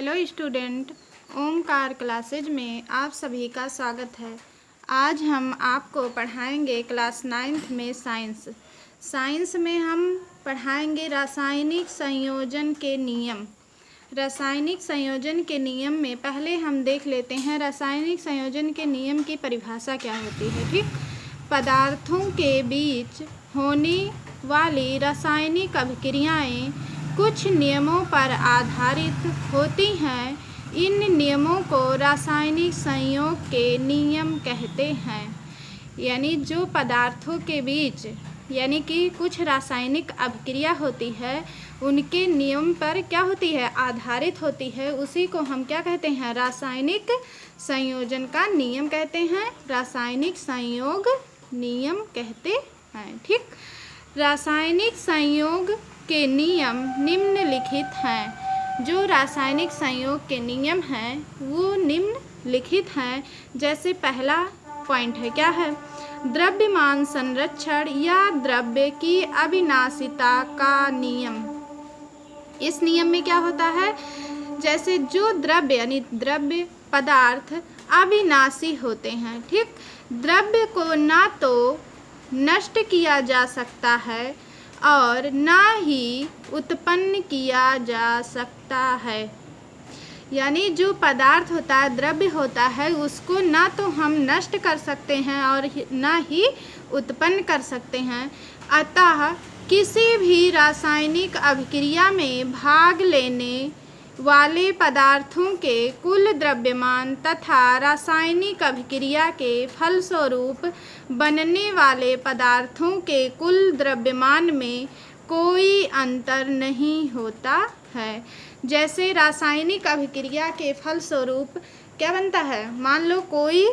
Hello student, Omkar classes में आप सभी का स्वागत है। आज हम आपको पढ़ाएंगे क्लास 9th में साइंस में हम पढ़ाएंगे रासायनिक संयोजन के नियम। रासायनिक संयोजन के नियम में पहले हम देख लेते हैं रासायनिक संयोजन के नियम की परिभाषा क्या होती है। ठीक, पदार्थों के बीच होने वाली रासायनिक अभिक्रियाएं कुछ नियमों पर आधारित होती हैं। इन नियमों को रासायनिक संयोग के नियम कहते हैं। यानी जो पदार्थों के बीच यानी कि कुछ रासायनिक अभिक्रिया होती है उनके नियम पर क्या होती है, आधारित होती है, उसी को हम क्या कहते हैं, रासायनिक संयोजन का नियम कहते हैं, रासायनिक संयोग नियम कहते हैं। ठीक, रासायनिक संयोग के नियम निम्नलिखित हैं। जो रासायनिक संयोग के नियम हैं वो निम्नलिखित हैं। जैसे पहला पॉइंट है, क्या है, द्रव्यमान संरक्षण या द्रव्य की अविनाशिता का नियम। इस नियम में क्या होता है, जैसे जो द्रव्य यानी द्रव्य पदार्थ अविनाशी होते हैं। ठीक, द्रव्य को ना तो नष्ट किया जा सकता है और ना ही उत्पन्न किया जा सकता है। यानी जो पदार्थ होता है, द्रव्य होता है, उसको ना तो हम नष्ट कर सकते हैं और ना ही उत्पन्न कर सकते हैं। अतः किसी भी रासायनिक अभिक्रिया में भाग लेने वाले पदार्थों के कुल द्रव्यमान तथा रासायनिक अभिक्रिया के फलस्वरूप बनने वाले पदार्थों के कुल द्रव्यमान में कोई अंतर नहीं होता है। जैसे रासायनिक अभिक्रिया के फलस्वरूप क्या बनता है, मान लो कोई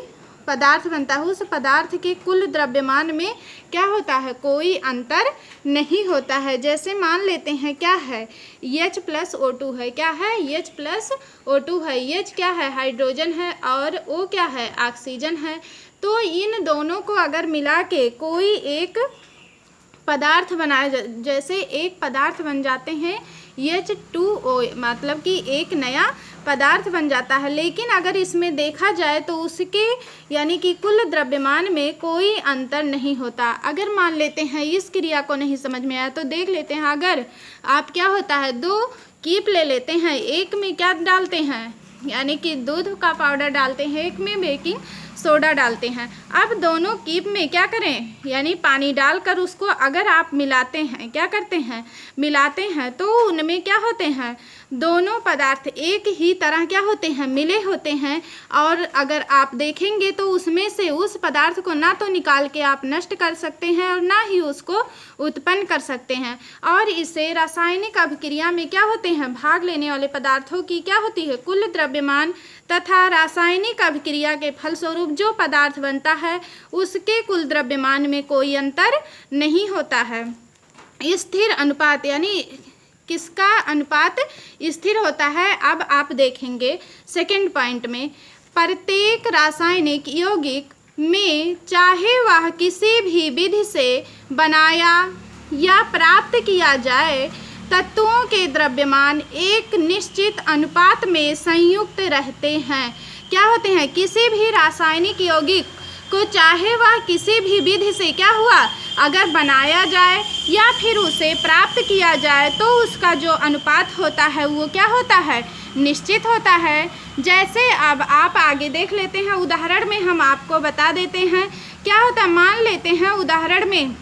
पदार्थ बनता है, उस पदार्थ के कुल द्रव्यमान में क्या होता है, कोई अंतर नहीं होता है। जैसे मान लेते हैं क्या है, H+O2 है, क्या है, H+O2 है। H क्या है, हाइड्रोजन है, और O क्या है, ऑक्सीजन है। तो इन दोनों को अगर मिला के कोई एक पदार्थ बनाया, जैसे एक पदार्थ बन जाते हैं H2O, मतलब कि एक नया पदार्थ बन जाता है। लेकिन अगर इसमें देखा जाए तो उसके यानी कि कुल द्रव्यमान में कोई अंतर नहीं होता। अगर मान लेते हैं इस क्रिया को नहीं समझ में आया तो देख लेते हैं। अगर आप क्या होता है, दो कीप ले लेते हैं, एक में क्या डालते हैं, यानी कि दूध का पाउडर डालते हैं, एक में बेकिंग सोडा डालते हैं। अब दोनों कीप में क्या करें, यानी पानी डालकर उसको अगर आप मिलाते हैं, क्या करते हैं, मिलाते हैं, तो उनमें क्या होते हैं, दोनों पदार्थ एक ही तरह क्या होते हैं, मिले होते हैं। और अगर आप देखेंगे तो उसमें से उस पदार्थ को ना तो निकाल के आप नष्ट कर सकते हैं और ना ही उसको उत्पन्न कर सकते हैं। और इसे रासायनिक अभिक्रिया में क्या होते हैं, भाग लेने वाले पदार्थों की क्या होती है, कुल द्रव्यमान तथा रासायनिक अभिक्रिया के फलस्वरूप जो पदार्थ बनता है उसके कुल द्रव्यमान में कोई अंतर नहीं होता है। स्थिर अनुपात, यानी किसका अनुपात स्थिर होता है। अब आप देखेंगे सेकंड पॉइंट में, प्रत्येक रासायनिक यौगिक में चाहे वह किसी भी विधि से बनाया या प्राप्त किया जाए, तत्वों के द्रव्यमान एक निश्चित अनुपात में संयुक्त रहते हैं। क्या होते हैं, किसी भी रासायनिक यौगिक को चाहे वह किसी भी विधि से क्या हुआ, अगर बनाया जाए या फिर उसे प्राप्त किया जाए तो उसका जो अनुपात होता है वो क्या होता है, निश्चित होता है। जैसे अब आप आगे देख लेते हैं, उदाहरण में हम आपको बता देते हैं क्या होता है। मान लेते हैं उदाहरण में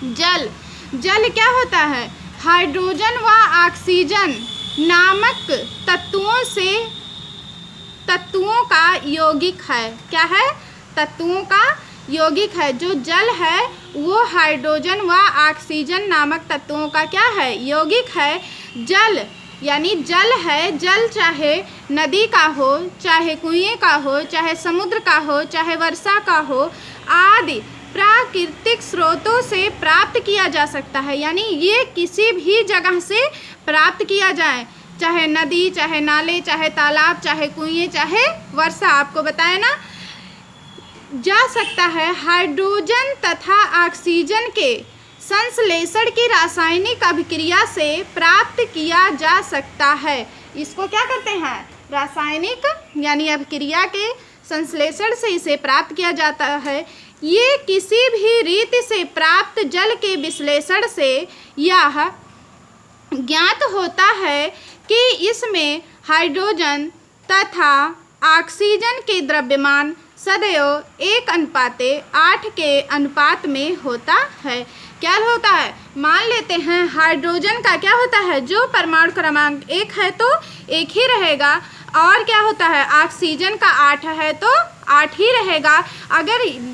जल क्या होता है, हाइड्रोजन व ऑक्सीजन नामक तत्वों का यौगिक है। क्या है, तत्वों का यौगिक है। जो जल है वो हाइड्रोजन व ऑक्सीजन नामक तत्वों का क्या है, यौगिक है। जल यानी जल है, जल चाहे नदी का हो, चाहे कुएं का हो, चाहे समुद्र का हो, चाहे वर्षा का हो, आदि प्राकृतिक स्रोतों से प्राप्त किया जा सकता है। यानी ये किसी भी जगह से प्राप्त किया जाए, चाहे नदी, चाहे नाले, चाहे तालाब, चाहे कुएं, चाहे वर्षा, आपको बताया ना, जा सकता है। हाइड्रोजन तथा ऑक्सीजन के संश्लेषण की रासायनिक अभिक्रिया से प्राप्त किया जा सकता है। इसको क्या करते हैं, रासायनिक यानी अभिक्रिया के संश्लेषण से इसे प्राप्त किया जाता है। ये किसी भी रीति से प्राप्त जल के विश्लेषण से यह ज्ञात होता है कि इसमें हाइड्रोजन तथा ऑक्सीजन के द्रव्यमान सदैव 1:8 के अनुपात में होता है। क्या होता है, मान लेते हैं हाइड्रोजन का क्या होता है, जो परमाणु क्रमांक 1 है तो 1 ही रहेगा, और क्या होता है ऑक्सीजन का 8 है तो 8 ही रहेगा। अगर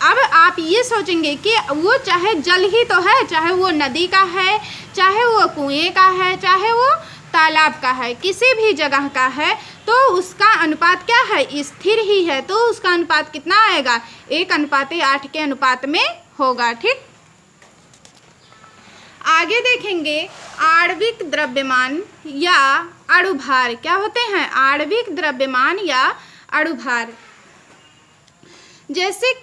अब आप ये सोचेंगे कि वो चाहे जल ही तो है, चाहे वो नदी का है, चाहे वो कुएं का है, चाहे वो तालाब का है, किसी भी जगह का है, तो उसका अनुपात क्या है, स्थिर ही है। तो उसका अनुपात कितना आएगा, 1:8 के अनुपात में होगा। ठीक, आगे देखेंगे आणविक द्रव्यमान या अणुभार क्या होते हैं। आणविक द्रव्यमान या अणुभार, जैसे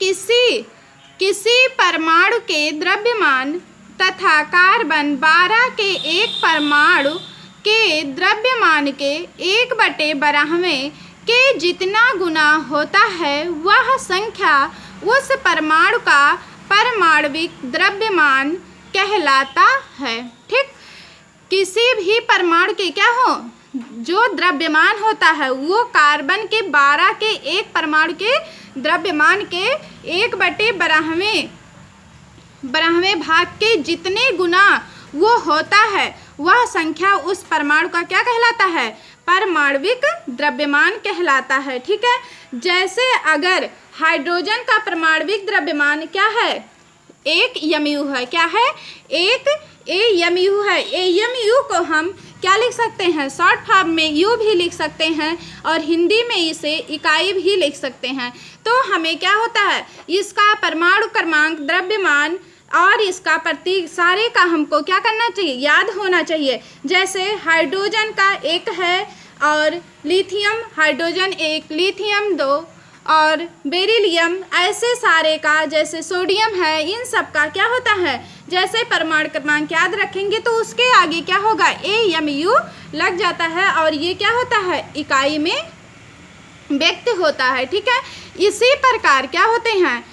किसी परमाणु के द्रव्यमान तथा कार्बन 12 के एक परमाणु के द्रव्यमान के 1/12 के जितना गुना होता है, वह संख्या उस परमाणु का परमाणविक द्रव्यमान कहलाता है। ठीक, किसी भी परमाणु के क्या हो, जो द्रव्यमान होता है वो कार्बन के 12 के एक परमाणु के द्रव्यमान के 1/12 भाग के जितने गुना वो होता है, वह संख्या उस परमाणु का क्या कहलाता है, परमाणविक द्रव्यमान कहलाता है। ठीक है, जैसे अगर हाइड्रोजन का परमाणविक द्रव्यमान क्या है, 1 mu है, क्या है, 1 AMU है। AMU को हम क्या लिख सकते हैं, शॉर्ट फॉर्म में U भी लिख सकते हैं, और हिंदी में इसे इकाई भी लिख सकते हैं। तो हमें क्या होता है, इसका परमाणु क्रमांक, द्रव्यमान और इसका प्रतीक सारे का हमको क्या करना चाहिए, याद होना चाहिए। जैसे हाइड्रोजन का 1 है, और लिथियम हाइड्रोजन 1, लिथियम 2 और बेरिलियम, ऐसे सारे का, जैसे सोडियम है, इन सब का क्या होता है, जैसे परमाणु क्रमांक याद रखेंगे तो उसके आगे क्या होगा, AMU लग जाता है, और ये क्या होता है, इकाई में व्यक्त होता है। ठीक है, इसी प्रकार क्या होते हैं,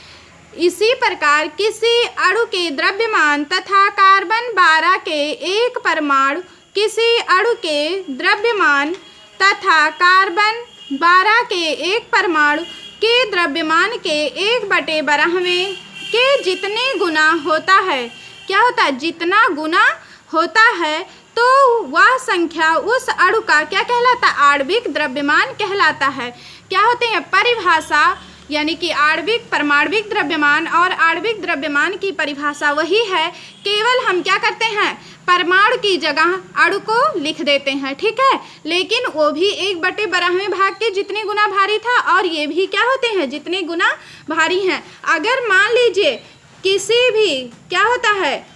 इसी प्रकार किसी अणु के द्रव्यमान तथा कार्बन 12 के एक परमाणु किसी अणु के द्रव्यमान तथा कार्बन 12 के एक परमाणु के द्रव्यमान के 1/12 के जितने गुना होता है, क्या होता है, जितना गुना होता है, तो वह संख्या उस अणु का क्या कहलाता है, आणविक द्रव्यमान कहलाता है। क्या होते हैं परिभाषा, यानी कि आणविक परमाणविक द्रव्यमान और आणविक द्रव्यमान की परिभाषा वही है, केवल हम क्या करते हैं, परमाणु की जगह अणु को लिख देते हैं। ठीक है, लेकिन वो भी 1/12 भाग के जितने गुना भारी था, और ये भी क्या होते हैं, जितने गुना भारी हैं। अगर मान लीजिए किसी भी क्या होता है,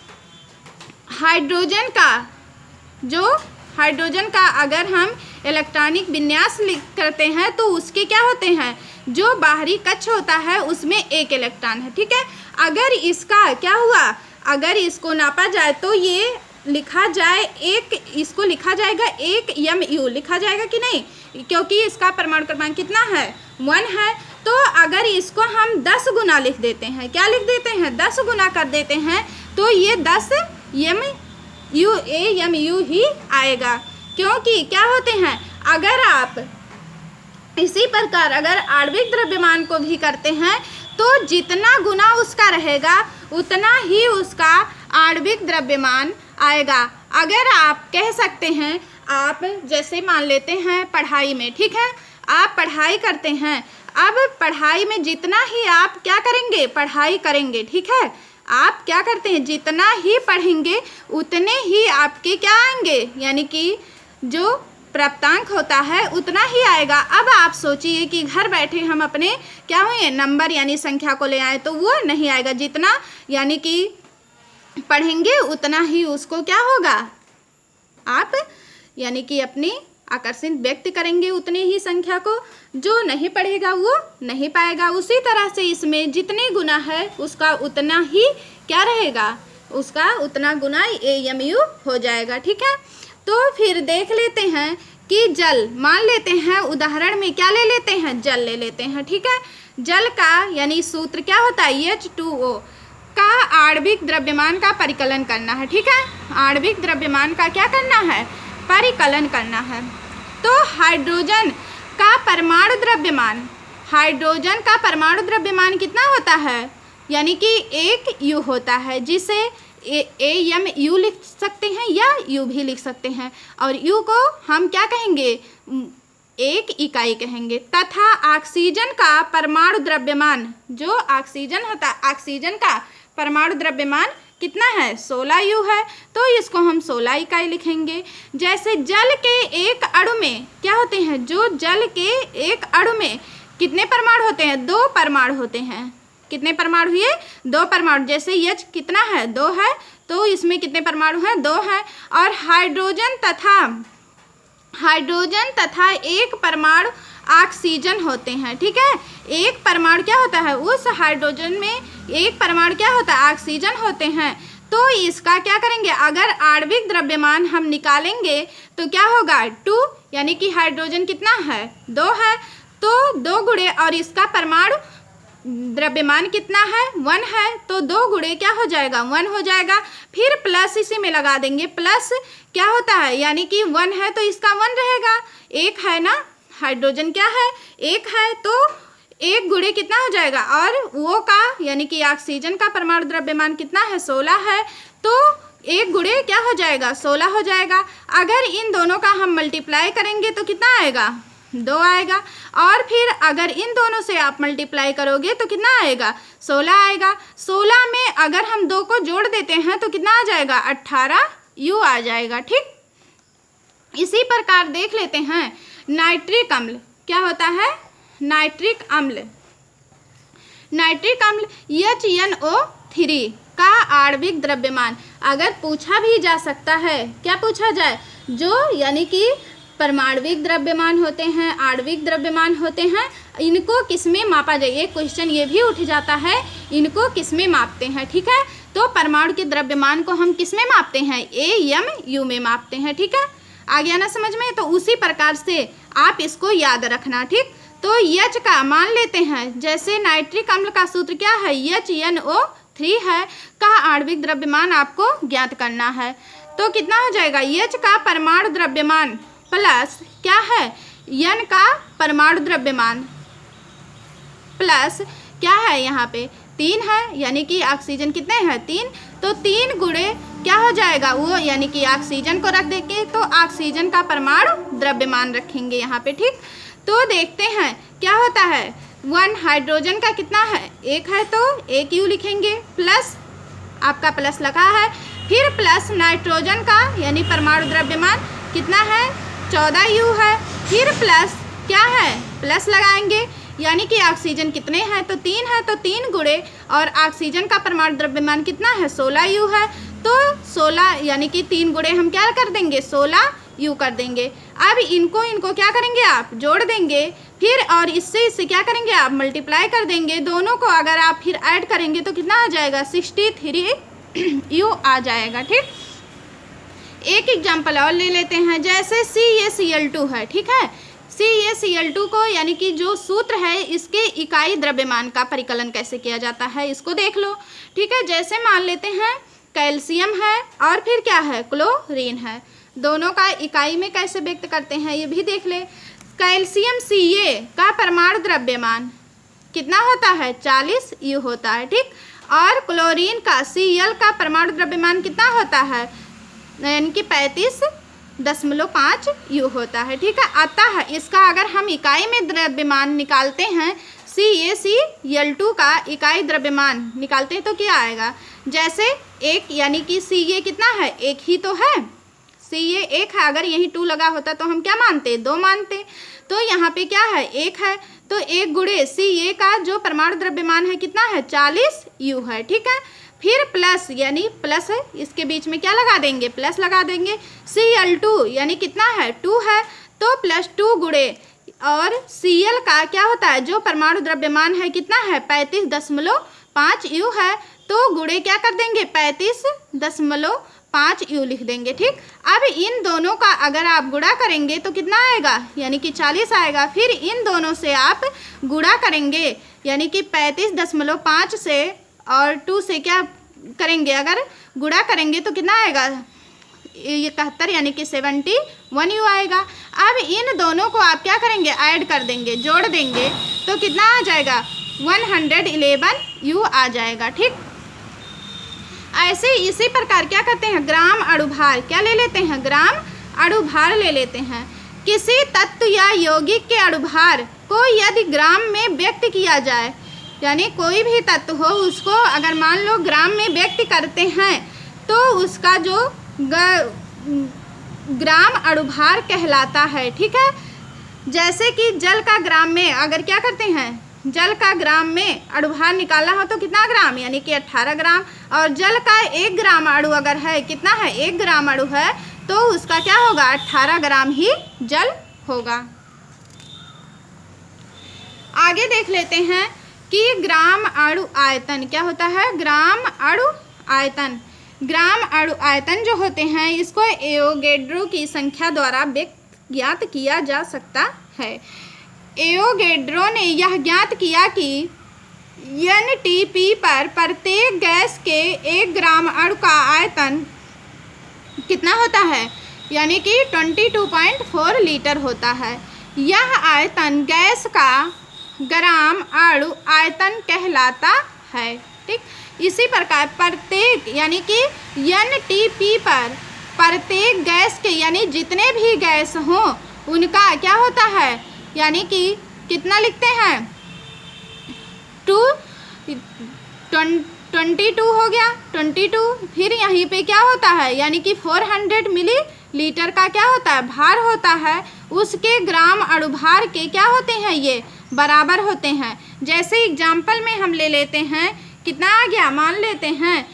हाइड्रोजन का अगर हम इलेक्ट्रॉनिक विन्यास करते हैं तो उसके क्या होते हैं, जो बाहरी कक्ष होता है उसमें 1 इलेक्ट्रॉन है। ठीक है, अगर इसका क्या हुआ, अगर इसको नापा जाए तो ये लिखा जाए इसको लिखा जाएगा 1 mu लिखा जाएगा कि नहीं, क्योंकि इसका परमाणु क्रमांक कितना है, 1 है। तो अगर इसको हम 10 गुना लिख देते हैं, क्या लिख देते हैं, 10 गुना कर देते हैं, तो ये 10 AMU ही आएगा। क्योंकि क्या होते हैं, अगर आप इसी प्रकार अगर आणविक द्रव्यमान को भी करते हैं तो जितना गुना उसका रहेगा उतना ही उसका आणविक द्रव्यमान आएगा। अगर आप कह सकते हैं, आप जैसे मान लेते हैं पढ़ाई में, ठीक है, आप पढ़ाई करते हैं, अब पढ़ाई में जितना ही आप क्या करेंगे, पढ़ाई करेंगे, ठीक है, आप क्या करते हैं, जितना ही पढ़ेंगे उतने ही आपके क्या आएंगे, यानी कि जो प्राप्तांक होता है उतना ही आएगा। अब आप सोचिए कि घर बैठे हम अपने क्या हुए नंबर यानी संख्या को ले आए तो वो नहीं आएगा, जितना यानी कि पढ़ेंगे उतना ही उसको क्या होगा, आप यानी कि अपनी आकर्षित व्यक्त करेंगे उतनी ही संख्या को, जो नहीं पढ़ेगा वो नहीं पाएगा। उसी तरह से इसमें जितने गुना है उसका उतना ही क्या रहेगा, उसका उतना गुना AMU हो जाएगा। ठीक है, तो फिर देख लेते हैं कि जल, मान लेते हैं उदाहरण में क्या ले लेते हैं, जल ले लेते हैं, ठीक है। जल का यानी सूत्र क्या होता है, H2O का आणविक द्रव्यमान का परिकलन करना है, ठीक है। आणविक द्रव्यमान का क्या करना है, परिकलन करना है। तो हाइड्रोजन का परमाणु द्रव्यमान, हाइड्रोजन का परमाणु द्रव्यमान कितना होता है, यानी कि 1 U होता है, जिसे AMU लिख सकते हैं या U भी लिख सकते हैं, और U को हम क्या कहेंगे, 1 इकाई कहेंगे। तथा ऑक्सीजन का परमाणु द्रव्यमान, जो ऑक्सीजन होता है, ऑक्सीजन का परमाणु द्रव्यमान कितना है, 16 U है, तो इसको हम 16 इकाई लिखेंगे। जैसे जल के एक अणु में क्या होते हैं, जो जल के एक अणु में कितने परमाणु होते हैं, 2 परमाणु होते हैं। कितने परमाणु हुए, 2 परमाणु। जैसे H कितना है, 2 है, तो इसमें कितने परमाणु हैं, 2 है। और हाइड्रोजन तथा 1 परमाणु ऑक्सीजन होते हैं, ठीक है। 1 परमाणु क्या होता है, उस हाइड्रोजन में 1 परमाणु क्या होता है, ऑक्सीजन होते हैं। तो इसका क्या करेंगे, अगर आणविक द्रव्यमान हम निकालेंगे तो क्या होगा, 2, यानी कि हाइड्रोजन कितना है, 2 है, तो 2 गुणे, और इसका परमाणु द्रव्यमान कितना है, 1 है, तो 2 गुणे क्या हो जाएगा, 1 हो जाएगा। फिर प्लस इसी में लगा देंगे, प्लस क्या होता है, यानी कि 1 है तो इसका 1 रहेगा, 1 है ना, हाइड्रोजन क्या है, 1 है, तो 1 गुणे कितना हो जाएगा, और वो का यानी कि ऑक्सीजन का परमाणु द्रव्यमान कितना है, 16 है, तो 1 गुणे क्या हो जाएगा, 16 हो जाएगा। अगर इन दोनों का हम मल्टीप्लाई करेंगे तो कितना आएगा, 2 आएगा, और फिर अगर इन दोनों से आप मल्टीप्लाई करोगे तो कितना आएगा, 16 आएगा। 16 में अगर हम 2 को जोड़ देते हैं तो कितना आ जाएगा, 18 U आ जाएगा, ठीक। इसी प्रकार देख लेते हैं नाइट्रिक अम्ल, क्या होता है, नाइट्रिक अम्ल, नाइट्रिक अम्ल HNO3 का आणविक द्रव्यमान। अगर पूछा भी जा सकता है, क्या पूछा जाए, जो यानी कि परमाणविक द्रव्यमान होते हैं, आणविक द्रव्यमान होते हैं, इनको किसमें मापा जाए, एक क्वेश्चन ये भी उठ जाता है, इनको किसमें मापते हैं, ठीक है। तो परमाणु के द्रव्यमान को हम किसमें मापते हैं, AMU में मापते हैं, ठीक है। आ गया ना समझ में, तो उसी प्रकार से आप इसको याद रखना, ठीक। तो H का मान लेते हैं, जैसे नाइट्रिक अम्ल का सूत्र क्या है, HNO3 है, का आणविक द्रव्यमान आपको ज्ञात करना है। तो कितना हो जाएगा, H का परमाणु द्रव्यमान प्लस क्या है, N का परमाणु द्रव्यमान प्लस क्या है, यहाँ पे 3 है, यानी कि ऑक्सीजन कितने हैं, 3, तो 3 गुणे क्या हो जाएगा, वो यानी कि ऑक्सीजन को रख देंगे तो ऑक्सीजन का परमाणु द्रव्यमान रखेंगे यहाँ पे, ठीक। तो देखते हैं क्या होता है, 1 हाइड्रोजन का कितना है, 1 है, तो 1 U लिखेंगे, प्लस आपका प्लस लगा है, फिर प्लस नाइट्रोजन का यानी परमाणु द्रव्यमान कितना है, 14 U है, फिर प्लस क्या है, प्लस लगाएंगे, यानी कि ऑक्सीजन कितने हैं, तो 3 है, तो 3 गुणे, और ऑक्सीजन का परमाणु द्रव्यमान कितना है, 16 U है, तो 16 यानी कि 3 गुणे हम क्या कर देंगे, 16 U कर देंगे। अब इनको क्या करेंगे, आप जोड़ देंगे, फिर और इससे क्या करेंगे, आप मल्टीप्लाई कर देंगे, दोनों को अगर आप फिर ऐड करेंगे तो कितना आ जाएगा, 63 U आ जाएगा, ठीक। एक एग्जाम्पल और ले लेते हैं, जैसे CaCl2 है, ठीक है। CaCl2 को यानी कि जो सूत्र है, इसके इकाई द्रव्यमान का परिकलन कैसे किया जाता है, इसको देख लो, ठीक है। जैसे मान लेते हैं कैल्शियम है और फिर क्या है, क्लोरीन है, दोनों का इकाई में कैसे व्यक्त करते हैं ये भी देख ले। कैल्शियम Ca का परमाणु द्रव्यमान कितना होता है, 40 U होता है, ठीक। और क्लोरीन का Cl का परमाणु द्रव्यमान कितना होता है, यानी कि 35.5 U होता है, ठीक है। अतः इसका अगर हम इकाई में द्रव्यमान निकालते हैं, CaCl2 का इकाई द्रव्यमान निकालते हैं तो क्या आएगा, जैसे 1 यानी कि Ca कितना है, 1 ही तो है, Ca 1 है, अगर यही 2 लगा होता तो हम क्या मानते, 2 मानते, तो यहाँ पे क्या है, 1 है, तो 1 गुणे Ca का जो परमाणु द्रव्यमान है कितना है, 40 U है, ठीक है। फिर प्लस यानी प्लस है, इसके बीच में क्या लगा देंगे, प्लस लगा देंगे, Cl2 यानी कितना है, 2 है, तो प्लस 2 गुणे, और Cl का क्या होता है, जो परमाणु द्रव्यमान है कितना है, 35.5 U है, तो गुणे क्या कर देंगे, 5 यू लिख देंगे। ठीक, अब इन दोनों का अगर आप गुणा करेंगे तो कितना आएगा, यानी कि 40 आएगा। फिर इन दोनों से आप गुणा करेंगे, यानी कि 35.5 से और 2 से क्या करेंगे, अगर गुणा करेंगे तो कितना आएगा, 71 यानी कि 71 यू आएगा। अब इन दोनों को आप क्या करेंगे, ऐड कर देंगे, जोड़ देंगे, तो कितना आ जाएगा, 111 यू आ जाएगा। ठीक, ऐसे इसी प्रकार क्या करते हैं, ग्राम अणुभार क्या ले लेते हैं, ग्राम अणुभार ले लेते हैं। किसी तत्व या यौगिक के अणुभार को यदि ग्राम में व्यक्त किया जाए, यानी कोई भी तत्व हो उसको अगर मान लो ग्राम में व्यक्त करते हैं तो उसका जो ग्राम अणुभार कहलाता है। ठीक है, जैसे कि जल का ग्राम में अगर क्या करते हैं, जल का ग्राम में अणुभार निकालना हो तो कितना ग्राम, यानी कि 18 ग्राम, और जल का 1 ग्राम अणु अगर है, कितना है, 1 ग्राम अणु है, तो उसका क्या होगा, 18 ग्राम ही जल होगा। आगे देख लेते हैं कि ग्राम अणु आयतन क्या होता है, ग्राम अणु आयतन। ग्राम अणु आयतन जो होते हैं इसको एवोगैड्रो की संख्या द्वारा ज्ञात किया जा सकता है। एवोगैड्रो ने यह ज्ञात किया कि NTP पर प्रत्येक गैस के 1 ग्राम अणु का आयतन कितना होता है, यानी कि 22.4 लीटर होता है। यह आयतन गैस का ग्राम अणु आयतन कहलाता है। ठीक, इसी प्रकार प्रत्येक यानी कि NTP पर प्रत्येक गैस के, यानी जितने भी गैस हों उनका क्या होता है, यानी कि कितना लिखते हैं, 22 हो गया, 22। फिर यहीं पे क्या होता है, यानी कि 400 मिलीलीटर का क्या होता है, भार होता है, उसके ग्राम अणुभार के क्या होते हैं, ये बराबर होते हैं। जैसे एग्जाम्पल में हम ले लेते हैं, कितना आ गया, मान लेते हैं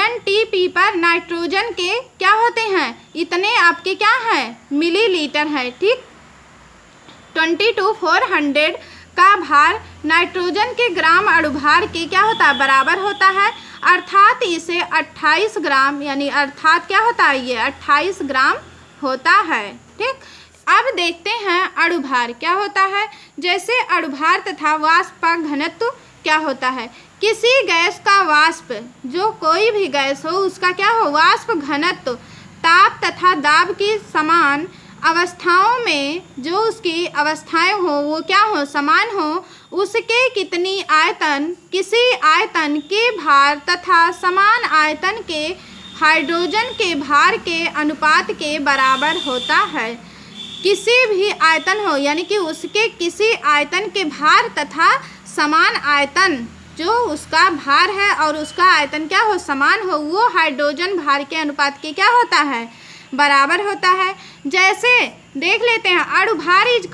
NTP पर नाइट्रोजन के क्या होते हैं, इतने आपके क्या हैं, मिलीलीटर है। ठीक, 22,400 का भार नाइट्रोजन के ग्राम अणुभार के क्या होता है, बराबर होता है, अर्थात इसे 28 ग्राम, यानी अर्थात क्या होता है, ये 28 ग्राम होता है। ठीक, अब देखते हैं अणुभार क्या होता है। जैसे अणुभार तथा वाष्प का घनत्व क्या होता है, किसी गैस का वाष्प, जो कोई भी गैस हो उसका क्या हो, वाष्प घनत्व ताप तथा दाब की समान अवस्थाओं में, जो उसकी अवस्थाएं हो वो क्या हो, समान हो, उसके कितनी आयतन किसी आयतन के भार तथा समान आयतन के हाइड्रोजन के भार के अनुपात के बराबर होता है। किसी भी आयतन हो, यानी कि उसके किसी आयतन के भार तथा समान आयतन, जो उसका भार है और उसका आयतन क्या हो, समान हो, वो हाइड्रोजन भार के अनुपात के क्या होता है, बराबर होता है। जैसे देख लेते हैं अणुभार =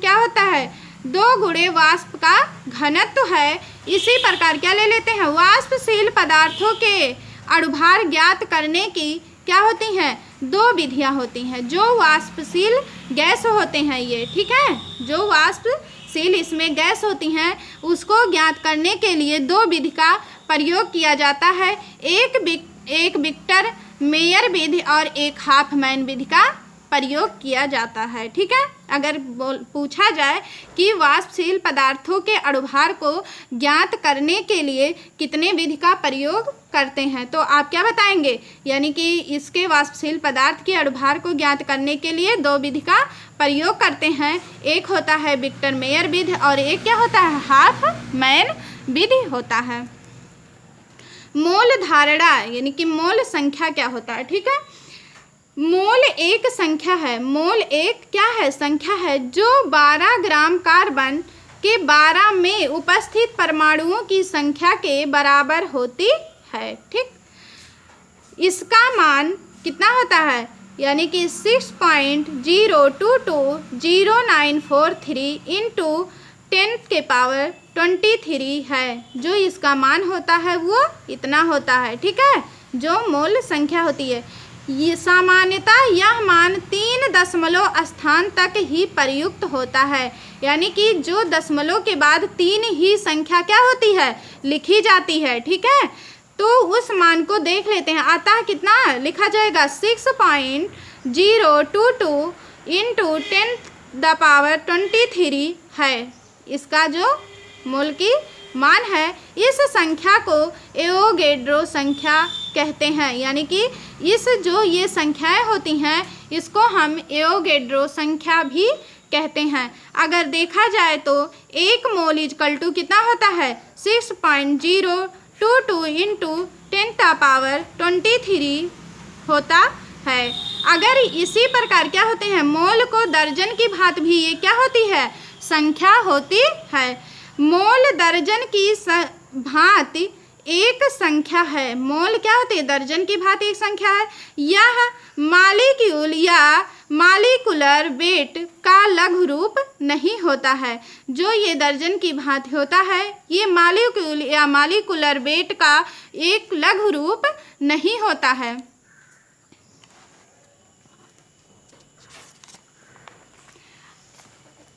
क्या होता है, 2 गुणे वाष्प का घनत्व है। इसी प्रकार क्या ले लेते हैं, वाष्पशील पदार्थों के अणुभार ज्ञात करने की क्या होती हैं, 2 विधियां होती हैं। जो वाष्पशील गैस होते हैं ये, ठीक है, जो वाष्पशील इसमें गैस होती हैं उसको ज्ञात करने के लिए 2 विधि का प्रयोग किया जाता है। एक विक्टर मेयर विधि और एक हाफमैन विधि का प्रयोग किया जाता है। ठीक है, अगर पूछा जाए कि वाष्पशील पदार्थों के अणुभार को ज्ञात करने के लिए कितने विधि का प्रयोग करते हैं, तो आप क्या बताएंगे, यानी कि इसके वाष्पशील पदार्थ के अणुभार को ज्ञात करने के लिए 2 विधि का प्रयोग करते हैं। एक होता है विक्टर मेयर विधि और एक क्या होता है, हाफमैन विधि होता है। मोल धारणा यानी कि मोल संख्या क्या होता है। ठीक है, मोल एक संख्या है, मोल एक क्या है, संख्या है जो 12 ग्राम कार्बन के 12 में उपस्थित परमाणुओं की संख्या के बराबर होती है। ठीक, इसका मान कितना होता है, यानी कि 6.02209443 × 10⁻23 है, जो इसका मान होता है वो इतना होता है। ठीक है, जो मोल संख्या होती है, ये सामान्यतः यह मान 3 दशमलव स्थान तक ही प्रयुक्त होता है, यानी कि जो दशमलव के बाद 3 ही संख्या क्या होती है, लिखी जाती है। ठीक है, तो उस मान को देख लेते हैं। अतः कितना लिखा जाएगा 6.022 इंटू 10⁻23 है इसका जो मोल की मान है। इस संख्या को एवोगैड्रो संख्या कहते हैं, यानी कि इस जो ये संख्याएं होती हैं इसको हम एवोगैड्रो संख्या भी कहते हैं। अगर देखा जाए तो 1 मोल इक्वल टू कितना होता है 6.022 इंटू 10⁻23 होता है। अगर इसी प्रकार क्या होते हैं मोल को दर्जन की भांत भी ये क्या होती है संख्या होती है। मोल दर्जन की भांति एक संख्या है। मोल क्या होती है दर्जन की भांति एक संख्या है। यह मालिक्यूल या मालिकुलर वेट का लघु रूप नहीं होता है। जो ये दर्जन की भांति होता है ये मालिक्यूल या मालिकुलर वेट का एक लघु रूप नहीं होता है।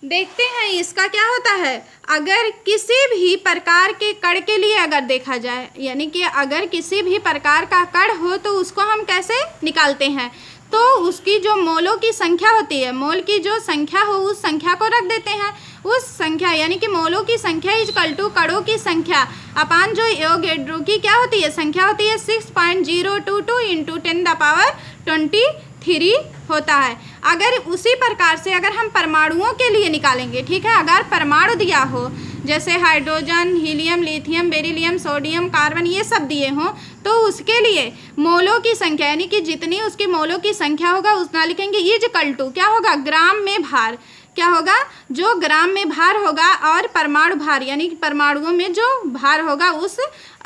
देखते हैं इसका क्या होता है। अगर किसी भी प्रकार के कण के लिए अगर देखा जाए, यानी कि अगर किसी भी प्रकार का कण हो तो उसको हम कैसे निकालते हैं, तो उसकी जो मोलों की संख्या होती है, मोल की जो संख्या हो उस संख्या को रख देते हैं। उस संख्या यानी कि मोलों की संख्या इक्वल टू कणों की संख्या अपान जो एवोगैड्रो की क्या होती है संख्या होती है 6.022 इंटू 10⁻23 होता है। अगर उसी प्रकार से अगर हम परमाणुओं के लिए निकालेंगे, ठीक है, अगर परमाणु दिया हो जैसे hydrogen, helium, lithium, beryllium, sodium, carbon ये सब दिए हों तो उसके लिए मोलों की संख्या यानी कि जितनी उसकी मोलों की संख्या होगा उतना लिखेंगे इक्वल टू क्या होगा ग्राम में भार, क्या होगा जो ग्राम में भार होगा और परमाणु भार यानी कि परमाणुओं में जो भार होगा उस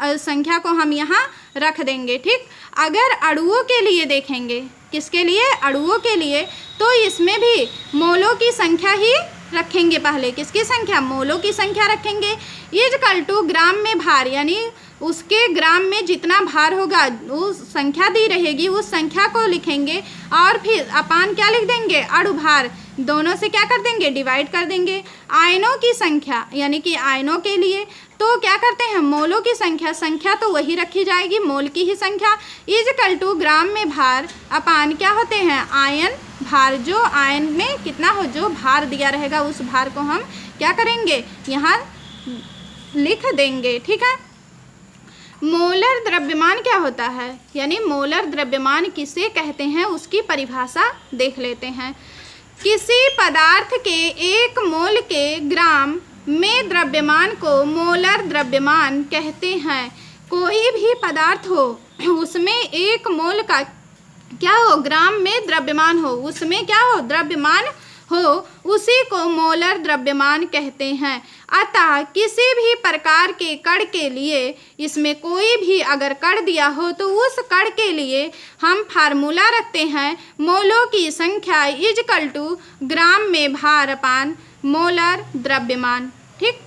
संख्या को हम यहाँ रख देंगे। ठीक, अगर अणुओं के लिए देखेंगे, किसके लिए अणुओं के लिए, तो इसमें भी मोलों की संख्या ही रखेंगे। पहले किसकी संख्या मोलों की संख्या रखेंगे इक्वल टू ग्राम में भार यानी उसके ग्राम में जितना भार होगा उस संख्या दी रहेगी उस संख्या को लिखेंगे और फिर अपान क्या लिख देंगे अणु भार, दोनों से क्या कर देंगे डिवाइड कर देंगे। आयनों की संख्या यानी कि आयनों के लिए तो क्या करते हैं मोलों की संख्या तो वही रखी जाएगी मोल की ही संख्या इक्वल टू ग्राम में भार अपान क्या होते हैं आयन भार, जो आयन में कितना हो जो भार दिया रहेगा उस भार को हम क्या करेंगे यहाँ लिख देंगे। ठीक है, मोलर द्रव्यमान क्या होता है, यानी मोलर द्रव्यमान किसे कहते हैं उसकी परिभाषा देख लेते हैं। किसी पदार्थ के 1 मोल के ग्राम में द्रव्यमान को मोलर द्रव्यमान कहते हैं। कोई भी पदार्थ हो उसमें 1 मोल का क्या हो ग्राम में द्रव्यमान हो, उसमें क्या हो द्रव्यमान हो, उसी को मोलर द्रव्यमान कहते हैं। अतः किसी भी प्रकार के कण के लिए इसमें कोई भी अगर कण दिया हो तो उस कण के लिए हम फार्मूला रखते हैं मोलों की संख्या इक्वल टू ग्राम में भार अपान मोलर द्रव्यमान। ठीक,